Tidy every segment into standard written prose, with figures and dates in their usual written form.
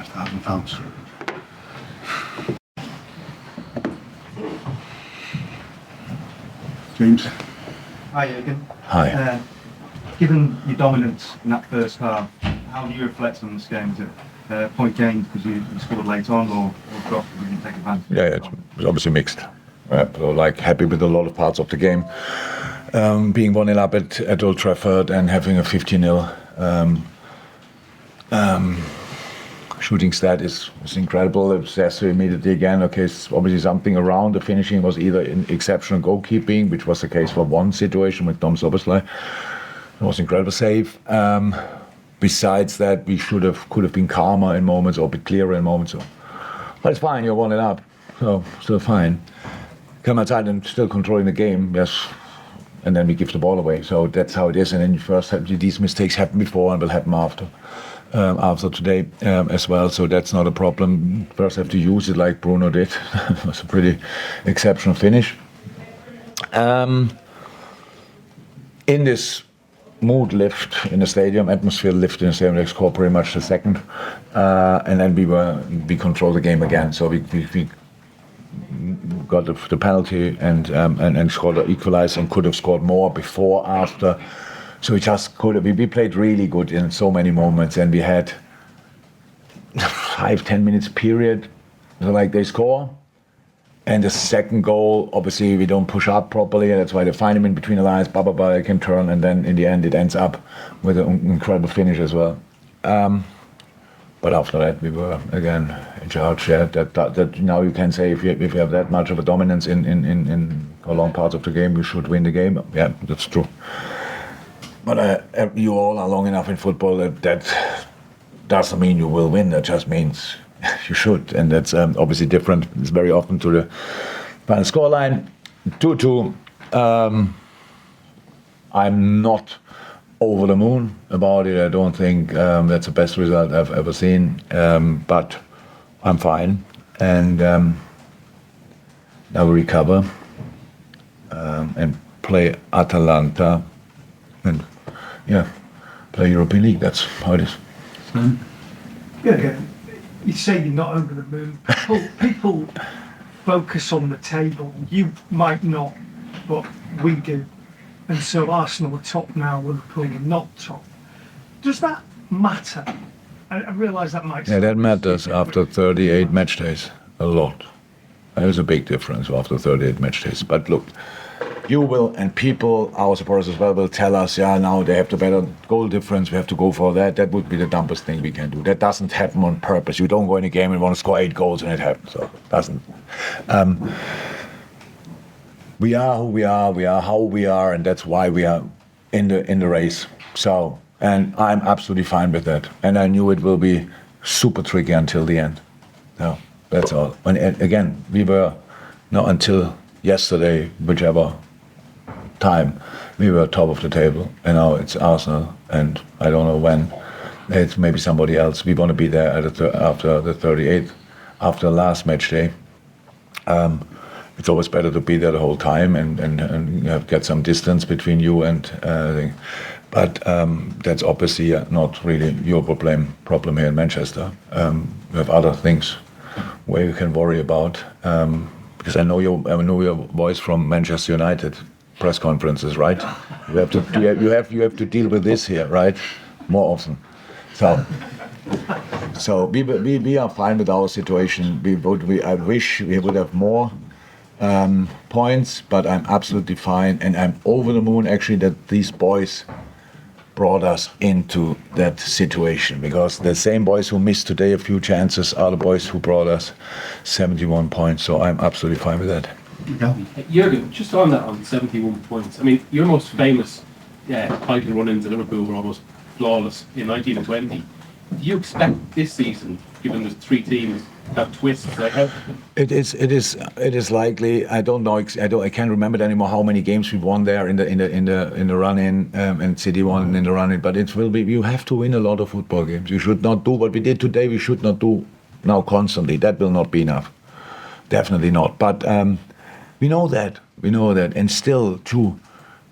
5,000 fans. James. Hi, Jurgen. Hi. Given your dominance in that first half, how do you reflect on this game? Is it point gained because you scored late on, or dropped because you didn't take advantage? Yeah, it was obviously mixed. So, like, happy with a lot of parts of the game. Being 1-0 up at Old Trafford and having a 15-0 shooting stat is incredible. It says immediately again, okay, it's obviously something around. The finishing was either in exceptional goalkeeping, which was the case for one situation with Tom Soboslai. It was incredible save. Besides that, we could have been calmer in moments or a bit clearer in moments. So. But it's fine, you're 1-0 up, so still fine. Come outside and still controlling the game, yes. And then we give the ball away. So that's how it is. And then you first have these mistakes happen before and will happen after today as well. So that's not a problem. First have to use it like Bruno did. It was a pretty exceptional finish. In this mood lift in the stadium, atmosphere lift in the stadium, they scored pretty much the second. And then we controlled the game again. So we got the penalty and scored the equalizer and could have scored more before, after. So we just could have. We played really good in so many moments, and we had 5-10 minutes period. So like they score, and the second goal, obviously we don't push up properly, and that's why they find him in between the lines. They can turn, and then in the end it ends up with an incredible finish as well. But after that, we were again in charge. Yeah, that now you can say if you have that much of a dominance in a long parts of the game, you should win the game. Yeah, that's true. But you all are long enough in football that doesn't mean you will win. That just means you should, and that's obviously different. It's very often to the final scoreline. 2-2. I'm not over the moon about it. I don't think that's the best result I've ever seen, but I'm fine. And now we recover and play Atalanta and play European League. That's how it is. Yeah, you say you're not over the moon. People focus on the table. You might not, but we do. And so Arsenal are top now, Liverpool are not top. Does that matter? I realise that might... Yeah, that matters after 38 match days. A lot. There's a big difference after 38 match days. But look, you will, and people, our supporters as well, will tell us, yeah, now they have the better goal difference, we have to go for that. That would be the dumbest thing we can do. That doesn't happen on purpose. You don't go in a game and want to score 8 goals and it happens. So it doesn't. We are who we are how we are, and that's why we are in the race. So, and I'm absolutely fine with that. And I knew it will be super tricky until the end. So that's all. And again, we were not until yesterday, whichever time, we were top of the table, and now it's Arsenal, and I don't know when. It's maybe somebody else. We want to be there after the 38th, after the last match day. It's always better to be there the whole time and get some distance between you and thing. But that's obviously not really your problem here in Manchester. You have other things where you can worry about. Because I know your voice from Manchester United press conferences, right? You have to deal with this here, right? More often. So we are fine with our situation. I wish we would have more points, but I'm absolutely fine, and I'm over the moon actually that these boys brought us into that situation, because the same boys who missed today a few chances are the boys who brought us 71 points. So I'm absolutely fine with that. Jurgen, just on that, on 71 points, I mean, your most famous title run-ins at Liverpool were almost flawless in 19 and 20. Do you expect this season, given there's 3 teams, that twist? Like how... It is likely. I don't know. I can't remember anymore how many games we won there in the run-in, and City won in the run-in. But it will be. You have to win a lot of football games. You should not do what we did today. We should not do now constantly. That will not be enough. Definitely not. But we know that. And still, too,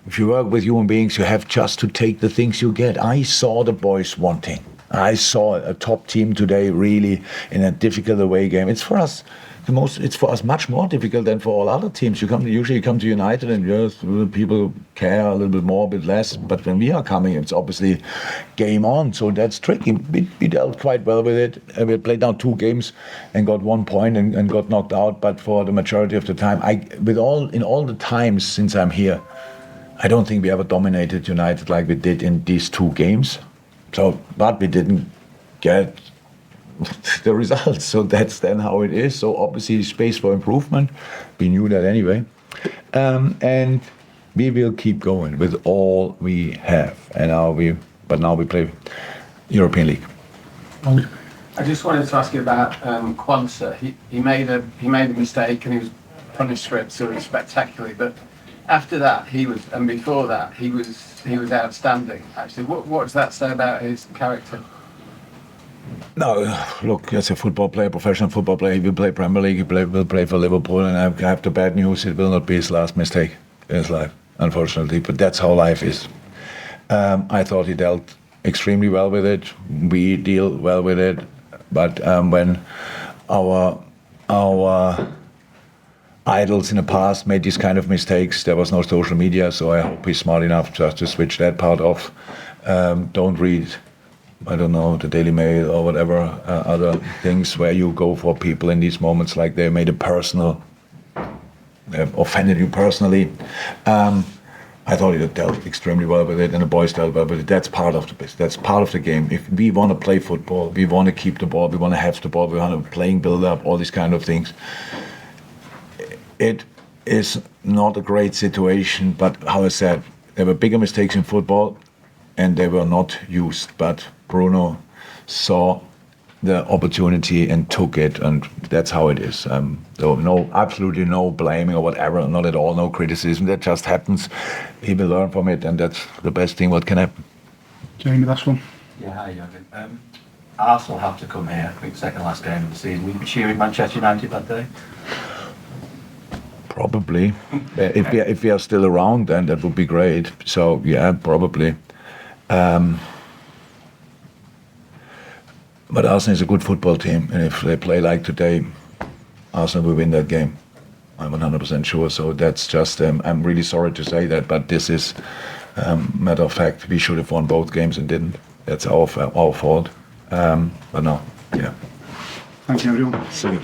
if you work with human beings, you have just to take the things you get. I saw the boys wanting. I saw a top team today really in a difficult away game. It's for us much more difficult than for all other teams. Usually come to United and people care a little bit more, a bit less. But when we are coming, it's obviously game on. So that's tricky. We dealt quite well with it. We played now 2 games and got 1 point and got knocked out. But for the majority of the time, in all the times since I'm here, I don't think we ever dominated United like we did in these 2 games. But we didn't get the results. So that's then how it is. So obviously space for improvement. We knew that anyway. And we will keep going with all we have. And now we play European League. I just wanted to ask you about Quansah. He made a mistake and he was punished for it sort of spectacularly. But after that, before that, he was outstanding. Actually, what does that say about his character? No, look, as a football player, professional football player, he will play Premier League, will play for Liverpool, and I have the bad news, it will not be his last mistake in his life, unfortunately, but that's how life is. I thought he dealt extremely well with it, we deal well with it, but when our idols in the past made these kind of mistakes, there was no social media, so I hope he's smart enough just to switch that part off. Don't read, I don't know, the Daily Mail or whatever, other things where you go for people in these moments like they made it personal, offended you personally. I thought he dealt extremely well with it and the boys dealt well with it. That's part of the business, that's part of the game. If we want to play football, we want to keep the ball, we want to have the ball, we want to playing build-up, all these kind of things. It is not a great situation, but how I said, there were bigger mistakes in football and they were not used, but Bruno saw the opportunity and took it, and that's how it is. So absolutely no blaming or whatever, not at all, no criticism. That just happens. He will learn from it, and that's the best thing what can happen. Jamie, last one. Yeah, hi Jurgen. Arsenal have to come here, I think second last game of the season. Will you be cheering Manchester United that day? Probably. If we are still around, then that would be great. So yeah, probably. But Arsenal is a good football team, and if they play like today, Arsenal will win that game. I'm 100% sure. So that's just, I'm really sorry to say that, but this is matter of fact. We should have won both games and didn't. That's our fault. But no, yeah. Thank you, everyone. See you.